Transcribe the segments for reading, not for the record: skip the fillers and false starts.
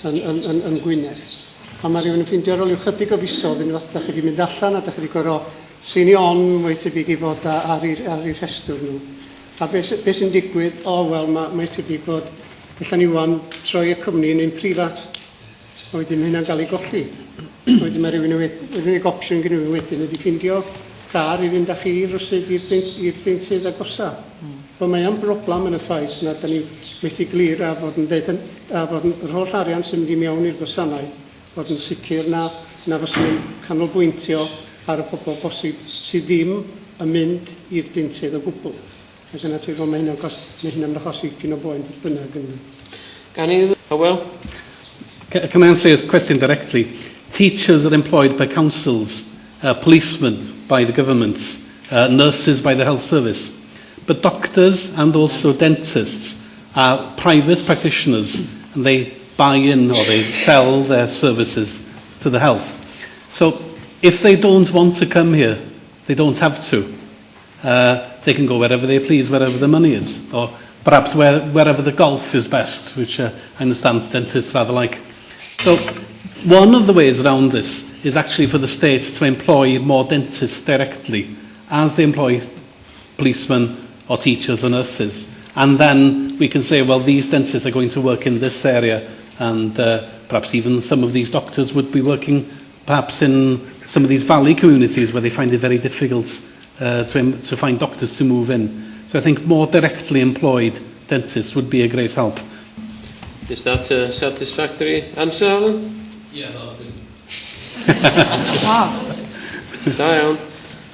yn Gwynedd. A mae rhywun yn ffeindio ar ôl yw chydig o fisoedd yn fath da chi wedi mynd allan a da chi wedi gorau seinio on mwy tebyg i fod ar eu rhestr nhw. A beth sy'n digwydd, mae tebyg bod allan ni wan troi y cwmni yn un prifat. A wedyn mae hynna'n cael ei golli. Wedyn mae rhywun unig opsiwn gen i wedyn ydy ffindio car i fynd â chi rwsyd i'r deintydd agosa. Wel, mae am broblem yn y ffaith na da ni methu glir a fod yn yr holl arian sy'n mynd i mewn i'r gwasanaeth fod yn sicr na fyswn ni'n canolbwyntio ar y pobl bosib sydd ddim yn mynd i'r deintydd o gwbl. Ac yna ti fod mae hynna'n achosi pyn o boen beth bynnag yn ni. Gan i, Hywel? Can I answer your question directly? Teachers are employed by councils, policemen by the governments, nurses by the health service. But doctors and also dentists are private practitioners, and they buy in or they sell their services to the health. So if they don't want to come here, they don't have to. They can go wherever they please, wherever the money is, or perhaps wherever the golf is best, which I understand dentists rather like. So one of the ways around this is actually for the state to employ more dentists directly as they employ policemen or teachers or nurses. And then we can say, well, these dentists are going to work in this area, and perhaps even some of these doctors would be working perhaps in some of these valley communities where they find it very difficult to find doctors to move in. So I think more directly employed dentists would be a great help. Is that a satisfactory answer, Alan? Yeah, that was good. Da iawn.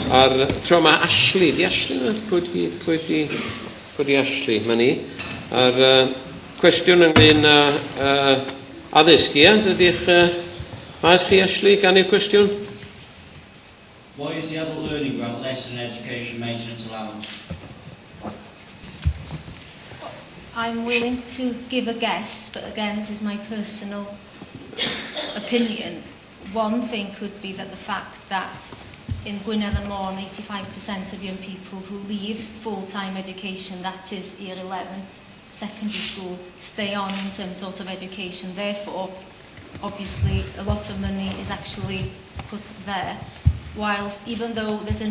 Ar tro mae Ashley, di Ashley yna? Pwy di Ashley, mae ni. Ar cwestiwn ynglyn addysg, ia? Ydych maes chi, Ashley, gan i'r cwestiwn? Why is the other learning grant less than education maintenance allowance? I'm willing to give a guess, but again, this is my personal opinion. One thing could be that the fact that in Gwynedd and Lorn, 85% of young people who leave full-time education, that is year 11, secondary school, stay on in some sort of education. Therefore, obviously, a lot of money is actually put there. Whilst, even though there's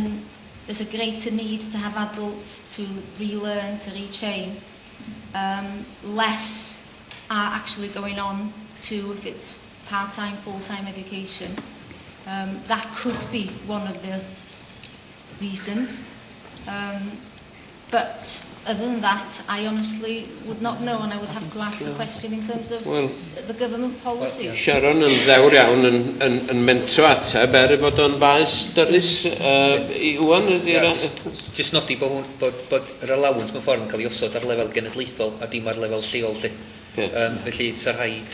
a greater need to have adults to relearn, to retrain, less are actually going on to, if it's part-time, full-time education. That could be one of the reasons. But other than that, I honestly would not know, and I would have to ask the question in terms of the government policy. Sharon yn ddewr iawn yn mentro ateb fod o'n faes dyrus i Iwan. Just nodi bod yr allowance mewn ffordd yn cael ei osod ar lefel genedlaethol a dim ar lefel lleol. Felly, sa'r rhaid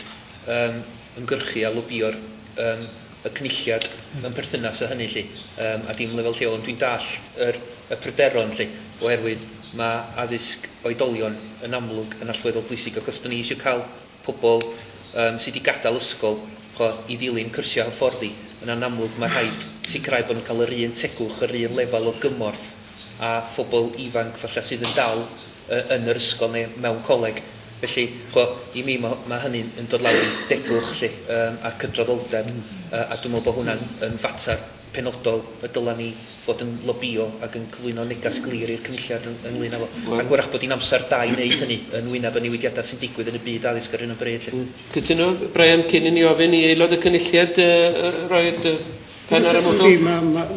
ymgyrchu a lobio'r y cynulliad mewn perthynas â hynny, a dim lefel lleol. Ond dwi'n dall y pryderon, oherwydd mae addysg oedolion yn amlwg yn allweddol bwysig, ac os da ni eisiau cael pobl sydd wedi gadael ysgol i ddilyn cyrsiau hyfforddi, yn amlwg mae rhaid sicrhau bod nhw'n cael yr un tegwch, yr un lefel o gymorth a phobl ifanc falle sydd yn dal yn yr ysgol neu mewn coleg. Felly, i mi mae hynny yn dod lawr i degwch a cydraddoldeb, a dwi'n meddwl bod hwnna'n yn fatar penodol y dyla ni fod yn lobio ac yn cyflwyno negas glir i'r cynulliad ynglyn â fo. Ac wrach bod hi'n amser da i wneud hynny yn wyneb y newidiadau sy'n digwydd yn y byd addysg ar hyn o bryd. Cytuno, Brian, cyn i ni ofyn i aelod y cynulliad roed pen ar y mwdl?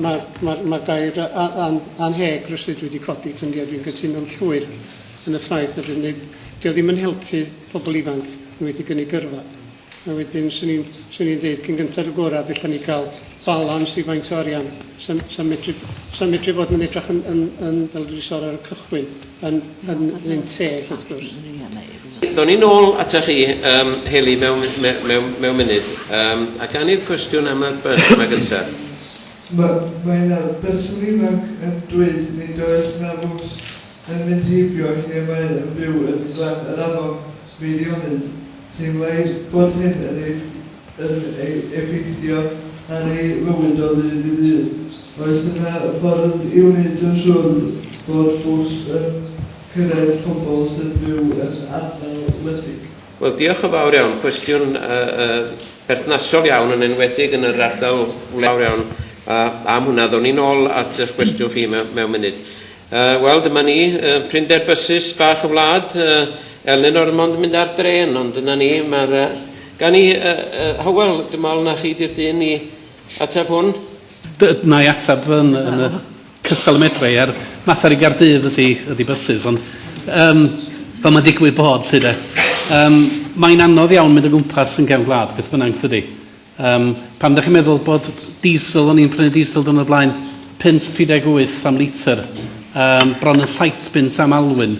Mae'r gair anheg rwsyd wedi codi, dwi'n cytuno'n llwyr yn y ffaith a dio ddim yn helpu pobl ifanc yn wedi gynnu gyrfa. A wedyn, swn i'n dweud, cyn gyntaf y gorau, felly ni cael balans i faint o arian. Sa'n medru fod yn edrych yn fel dwi'n sôn ar y cychwyn, yn un teg, wrth gwrs. Do'n i'n ôl atach chi, Heli, mewn munud, a gan i'r cwestiwn am y bus yma gyntaf. Mae'n berson ifanc yn dweud nid oes na fws yn mynd heibio lle mae'n yn byw yn yr afon meirionydd, sy'n mae bod hyn yn effeithio ar ei fywyd o ddydd i ddydd. Oes yna ffordd i wneud yn siŵr bod bws yn cyrraedd pobl sy'n byw yn ardal wledig? Wel, diolch yn fawr iawn. Cwestiwn berthnasol iawn yn enwedig yn yr ardal fawr iawn. Am hwnna, ddwn ni nôl at eich cwestiwn chi mewn munud. Wel, dyma ni, prinder bysys bach y wlad. Elinor yn mond mynd ar dren, ond dyna ni. Gan i, Hywel, dim ond na chi di'r dyn i ateb hwn? Na i ateb yn y cystal y medre mater i Gardydd ydy bysys, ond fel mae'n digwydd bod, lle de. Mae'n anodd iawn mynd o gwmpas yn gefn gwlad, beth bynnag tydi. Pam ydych chi'n meddwl bod diesel, o'n i'n prynu diesel dyn o'r blaen, 5.38 am litr, bron yn 7 am alwyn.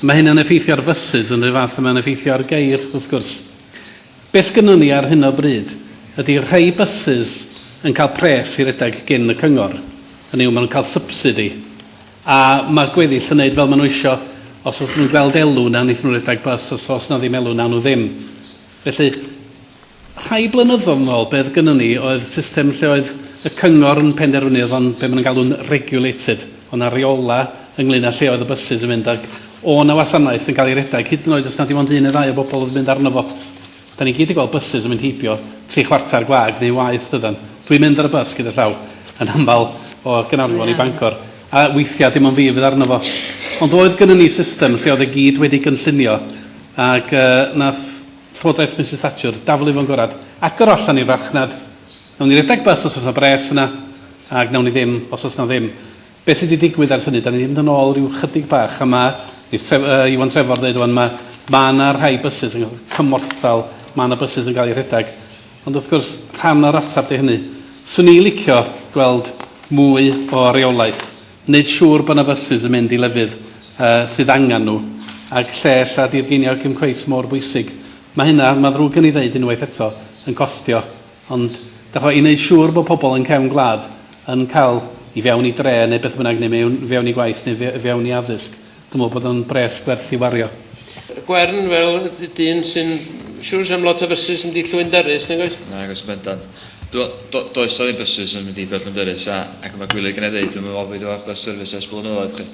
Mae hynny'n effeithio ar fysys yn rhyw fath yma'n effeithio ar geir, wrth gwrs. Be sgynnon ni ar hyn o bryd ydy rhai bysys yn cael pres i redeg gen y cyngor. Hynny yw, maen nhw'n cael subsidi. A mae gweddill yn neud fel maen nhw eisiau, os oes nhw'n gweld elw na wnaeth nhw redeg bus, os na ddim elw na nhw ddim. Felly, rhai blynyddoedd yn ôl, beth gynnon ni oedd system lle oedd y cyngor yn penderfynu, oedd o'n be maen nhw'n galw'n regulated. Oedd na reola ynglyn â lle oedd y bysys yn mynd, ag o na wasanaeth yn cael ei redeg, hyd yn oed os na dim ond un neu ddau o bobl oedd yn mynd arno fo. Da ni gyd i gweld bysys yn mynd heibio 3/4 gwag neu waith dydan. Dwi'n mynd ar y bus gyda llaw yn aml o Gaernarfon i Bangor, a weithiau dim ond fi fydd arno fo. Ond oedd gynnon ni system lle oedd y gyd wedi gynllunio, ac nath Llywodraeth Mrs Thatcher daflu fo'n gorad, agor allan i'r farchnad. Nawn ni redeg bus os oes na bres yna, ac nawn ni ddim os oes na ddim. Be sydd wedi digwydd ers hynny, da ni ddim yn ôl rhyw chydig bach, a mae Iwan Trefor dweud o'n mae yna rhai bysys yn cymorthal, mae yna bysys yn cael ei redeg. Ond wrth gwrs, rhan o'r ateb di hynny. Swn i licio gweld mwy o reolaeth, wneud siŵr bod yna fysys yn mynd i lefydd sydd angen nhw, ac lle lla dirginio cymcweis mor bwysig. Mae hynna, mae ddrwg yn ei ddeud unwaith eto, yn costio, ond i wneud siŵr bod pobl yn cefn gwlad yn cael i fewn i dre neu beth bynnag, neu fewn i gwaith neu fewn i addysg. Dwi'n meddwl bod yn bres gwerth i wario. Gwern fel dyn sy'n siŵr am lot o fysys yn mynd i Llwynderys, neu gwaith? Na, gos bendant. Does o ddim bysys yn mynd i Llwynderys, ac mae gwylig yn ei ddeud, dwi'n meddwl bod o'r bus service ers blynyddoedd.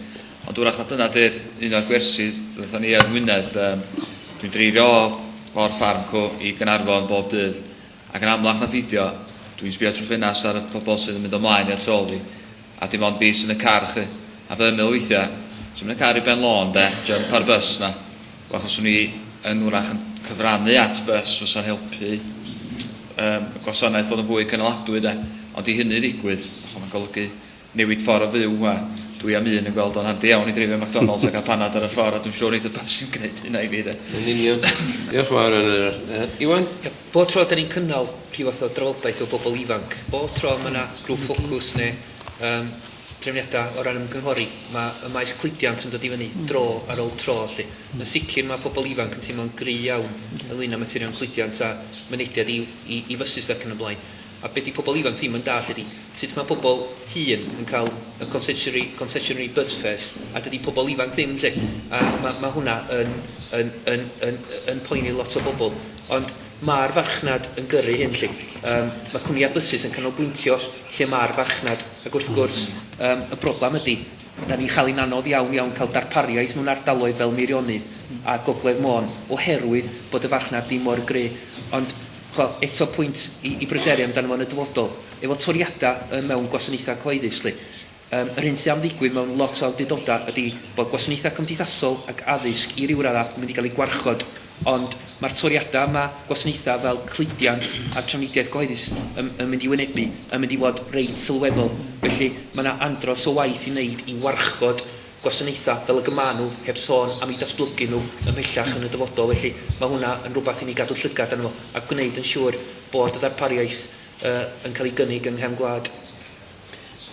Ond wrach na dyna dy'r un o'r gwersi, ddaethon ni ar Wynedd, dwi'n dreifio o'r ffarm co i Gaernarfon bob dydd, ac yn amlach na ffidio, dwi'n sbio trwy ffenast ar y pobl sydd yn mynd ymlaen i atol fi, a dim ond bus yn y car chi, a fydde'n meddwl weithiau, sy'n mynd y car i Ben Lôn, jump ar bus na, achos o'n i yn wrach yn cyfrannu at bus, fysa'n helpu gwasanaeth fod yn fwy cynaladwy, ond i hynny ddigwydd, mae'n golygu newid ffordd o fyw, a dwi am un yn gweld o'n handi iawn i dreifio McDonald's ac a panad ar y ffordd, a dwi'n siŵr eith y bus yn gwneud hynna i fi. Yn union. Diolch fawr yn Iwan? Bob tro da ni'n cynnal rhyw fath o drafodaeth o bobl ifanc, bob tro mae yna grŵp ffocws neu trefniadau o ran ymgynghori, mae y maes cludiant yn dod i fyny dro ar ôl tro. Yn sicr mae pobl ifanc yn teimlo'n gry iawn ynglyn â materion cludiant a mynediad i fysys ac yn y blaen. A beth i pobl ifanc ddim yn dall ydy, sut mae pobl hŷn yn cael y concessionary bus fares, a dydy pobl ifanc ddim, lle. A mae hwnna yn poeni lot o bobl. Ond mae'r farchnad yn gyrru hyn, lle. Mae cwmnïau bysys yn canolbwyntio lle mae'r farchnad, ac wrth gwrs, y broblem ydy, da ni'n cael ein anodd iawn cael darpariaeth mewn ardaloedd fel Meirionnydd a Gogledd Môn, oherwydd bod y farchnad ddim mor gry. Ond eto pwynt i bryderu amdano fo'n y dyfodol, efo toriadau mewn gwasanaethau cyhoeddus. Yr hyn sydd am ddigwydd mewn lot o awdurdodau ydy bod gwasanaethau cymdeithasol ac addysg i ryw raddau yn mynd i gael ei gwarchod, ond mae'r toriadau yma, gwasanaethau fel cludiant a trafnidiaeth cyhoeddus yn mynd i wynebu, yn mynd i fod reit sylweddol. Felly mae yna andros o waith i wneud i warchod gwasanaethau fel y gymanw heb sôn am ei datblygu nhw ymhellach yn y dyfodol. Felly mae hwnna yn rhywbeth i ni gadw llygad arno fo a gwneud yn siŵr bod y ddarpariaeth yn cael ei gynnig yng nghefn gwlad.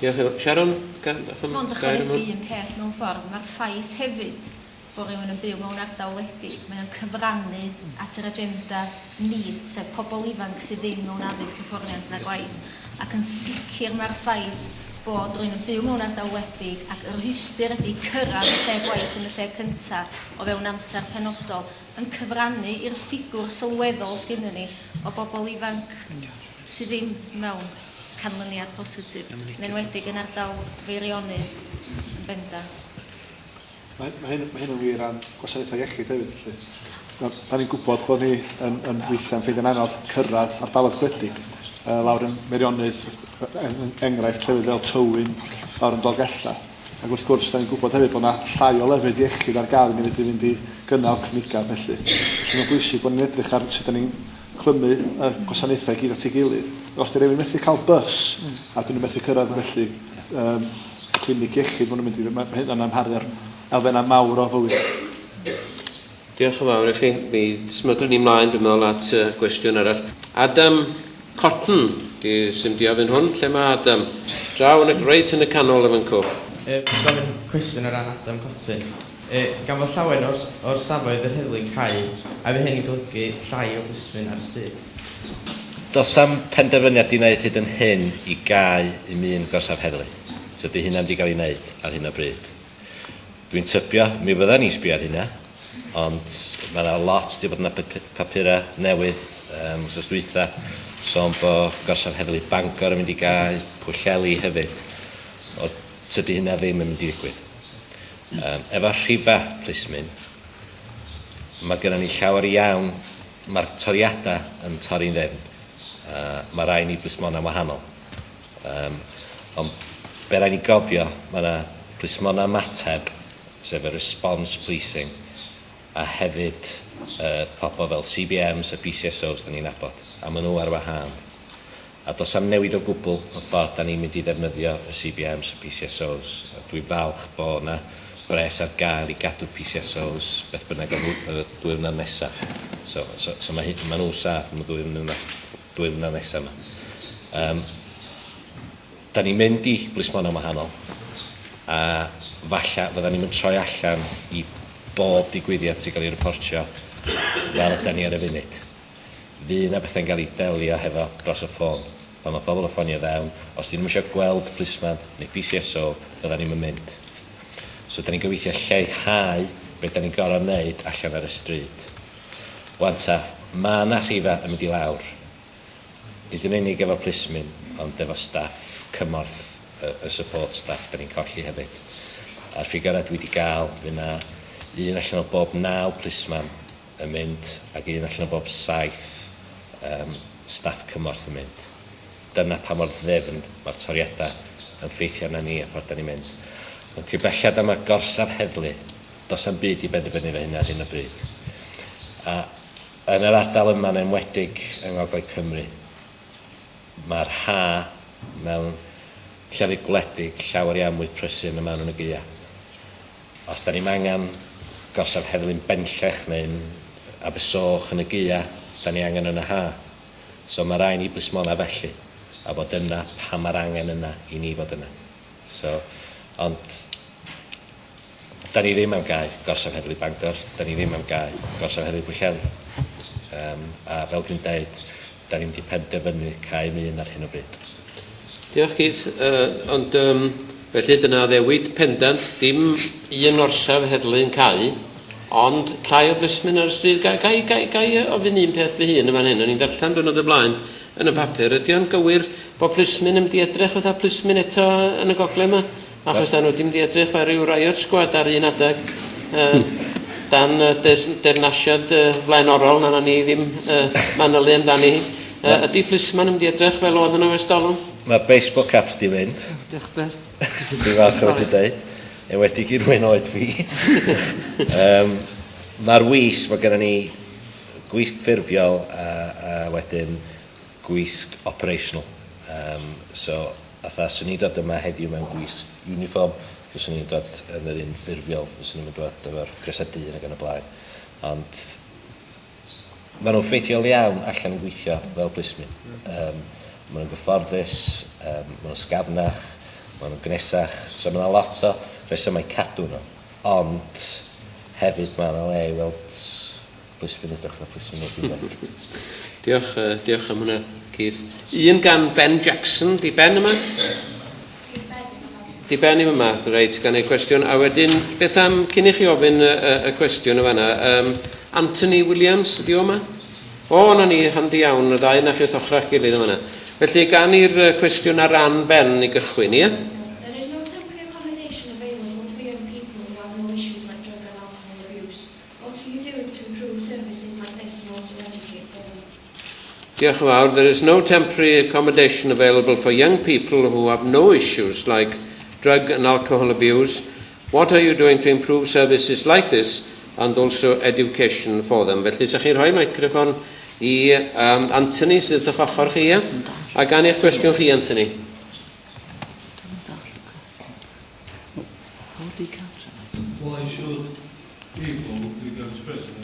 Sharon? Ond ychwanegu un peth mewn ffordd, mae'r ffaith hefyd bod rhywun yn byw mewn ardal wledig, mae'n cyfrannu at yr agenda nid, sef pobl ifanc sydd ddim mewn addysg hyfforddiant na gwaith, ac yn sicr mae'r ffaith bod rhywun yn byw mewn ardal wledig ac yr rhwystyr ydy cyrraedd y lle gwaith yn y lle cyntaf o fewn amser penodol yn cyfrannu i'r ffigwr sylweddol sgynny ni o bobl ifanc sydd ddim mewn canlyniad positif, yn enwedig yn ardal Feirionnydd yn bendant. Mae hyn yn wir am gwasanaethau iechyd hefyd. Da ni'n gwybod bod ni yn weithiau'n ffeindio'n anodd cyrraedd ardaloedd gwledig. Lawr yn Meirionnydd, enghraifft llefydd fel Tywyn, lawr yn Dolgella. Ac wrth gwrs, da ni'n gwybod hefyd bod yna llai o lefydd iechyd ar gael i ni fedru fynd i gynnal cynnigar felly. Mae'n bwysig bod ni'n edrych ar sut da ni'n clymu y gwasanaethau gyd at ei gilydd. Os di rhywun methu cael bus a dyn nhw'n methu cyrraedd felly clinig iechyd, mae hynna'n amharu ar elfennau mawr o fywyd. Diolch yn fawr i chi. Mi smydwn ni mlaen, dwi'n meddwl, at gwestiwn arall. Adam Cotton, sy'n di ofyn hwn. Lle mae Adam? Draw reit yn y canol y fan cwp. Dwi'n gofyn cwestiwn o ran Adam Cotton. Gan fod llawen o'r safoedd yr heddlu cael, a fe hyn i'n golygu llai o blismyn ar y stryd. Does am penderfyniad i wneud hyd yn hyn i gau un gorsaf heddlu. So di hynna wedi cael ei wneud ar hyn o bryd. Dwi'n tybio, mi fydda ni'n sbio ar hynna, ond mae yna lot wedi bod yna papurau newydd wrth dwytha, sôn bod gorsaf heddlu Bangor yn mynd i gau, Pwllheli hefyd, o tydi hynna ddim yn mynd i ddigwydd. Efo rhifa plismyn, mae gennym ni llawer iawn, mae'r toriadau yn torri'n ddefn. Mae rai ni blismonau wahanol. Ond be rai ni gofio, mae yna blismonau mateb, sef y response policing, a hefyd pobl fel CBMs a BCSOs da ni'n nabod, a maen nhw ar wahân. A dos am newid o gwbl y ffordd da ni'n mynd i ddefnyddio y CBMs a BCSOs. Dwi'n falch bod yna bres ar gael i gadw PCSOs beth bynnag y dwyfnod nesaf. So mae nhw saff am y dwyfnod nesaf yma. Da ni'n mynd i blismonau wahanol, a falle fydda ni'n mynd troi allan i bob digwyddiad sy'n cael ei reportio fel yda ni ar y funud. Fydd yna bethau'n cael ei delio hefo dros y ffôn. Pan mae pobl y ffonio fewn, os dyn nhw'n eisiau gweld plisman neu PCSO, fydda ni'n mynd. So, da ni'n gobeithio lleihau beth da ni'n gorau wneud allan ar y stryd. Wan ta, mae yna rhifa yn mynd i lawr. Nid yn unig efo plismin, ond efo staff cymorth, y support staff da ni'n colli hefyd. A'r ffigurau dwi wedi gael, fydd yna un allan o bob 9 plisman yn mynd, ac un allan o bob 7 staff cymorth yn mynd. Dyna pa mor ddefn mae'r toriadau yn ffeithio na ni a ffordd da ni'n mynd. Ond cybellad am y gorsaf heddlu, dos am byd i benderfynu fe hynna ar hyn o bryd. A yn yr ardal yma'n enwedig yng Ngogledd Cymru, mae'r ha mewn llefydd gwledig llawer iawn mwy prysur na mewn yn y Gaea. Os da ni'n angen gorsaf heddlu'n benllech neu'n Abersoch yn y Gaea, da ni angen yn y ha. So mae rai ni blismona felly, a bod yna pa mae'r angen yna i ni fod yna. So, ond da ni ddim am gau gorsaf heddlu Bangor, da ni ddim am gau gorsaf heddlu Pwllheli. A fel dwi'n dweud, da ni'n wedi penderfynu cau un ar hyn o bryd. Diolch Keith, ond felly dyna ddewid pendant, dim un orsaf heddlu'n cau, ond llai o blismyn ar y stryd. Gai ofyn un peth fy hun yma hyn, o'n i'n darllen dwrnod y blaen yn y papur. Ydy o'n gywir bod plismyn yn mynd i edrych fatha plismyn eto yn y gogledd yma? Achos da nhw wedi mynd i edrych fe ryw riot squad ar un adeg dan dernasiad flaenorol na ni ddim manylu amdani. Ydy plisman yn mynd i edrych fel oedd yn y Westolwm? Mae baseball caps di fynd. Diolch beth. Dwi'n falch o wedi dweud. Enwedig i'r wyn oed fi. Mae'r wisg, mae gennym ni gwisg ffurfiol a wedyn gwisg operational. So, atha, swn i'n dod yma heddiw mewn gwisg uniform, swn i'n dod yn yr un ffurfiol, swn i'n dod efo'r grysau dyn ac yn y blaen. Ond maen nhw'n ffeithiol iawn allan yn gweithio fel blismyn. Maen nhw'n gyfforddus, maen nhw'n sgafnach, maen nhw'n gnesach, so maen nhw'n lot o resymau cadw nhw. Ond hefyd maen nhw'n le i weld blismyn edrych na blismyn o ti'n dweud. Diolch am hwnna, Keith. Un gan Ben Jackson, di Ben yma? Di Ben yma, reit, gan ei cwestiwn. A wedyn, beth am, cyn i chi ofyn y cwestiwn o fanna, Anthony Williams, ydi o yma? O, na ni, handi iawn, y ddau na chi'n ochrach gilydd o fanna. Felly, gan i'r cwestiwn ar ran Ben i gychwyn, ie? There is no temporary accommodation available for young people who have no issues like drug and alcohol abuse. What are you doing to improve services Diolch yn fawr. There is no temporary accommodation available for young people who have no issues like drug and alcohol abuse. What are you doing to improve services like this and also education for them? Felly, sa'ch chi'n rhoi microffon I Anthony sydd o'ch ochr chi, a gan i'ch cwestiwn chi, Anthony. Why should people who go to prison